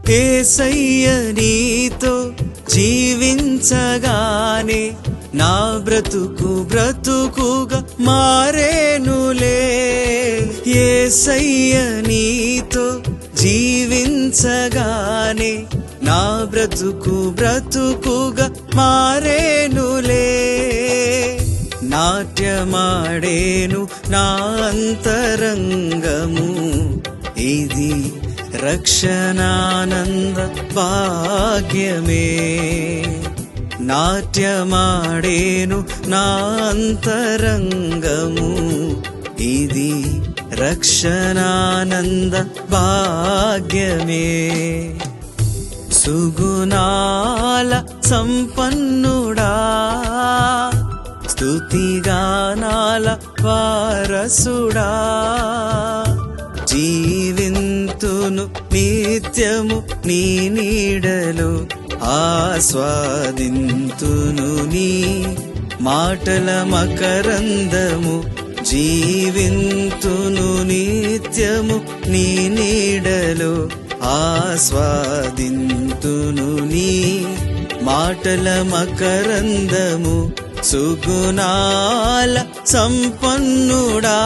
యేసయ్య నీతో జీవించగానే నా బ్రతుకు బ్రతుకుగా మారేనులే. యేసయ్య నీతో జీవించగానే నా బ్రతుకు బ్రతుకుగా మారేనులే. నాట్యమాడేను నా అంతరంగము, ఇది రక్షణానంద భాగ్యమే. నాట్యమాడేను నా అంతరంగము, ఇది రక్షణానంద భాగ్యమే. సుగుణాల సంపన్నుడా, స్తుతిగానాల వారసుడా, జీవింతును నిత్యము నీ నీడలో, ఆస్వాదింతును నీ మాటల మకరందము. జీవింతును నిత్యము నీ నీడలో, ఆస్వాదింతును నీ మాటల మకరందము. సుగుణాల సంపన్నుడా.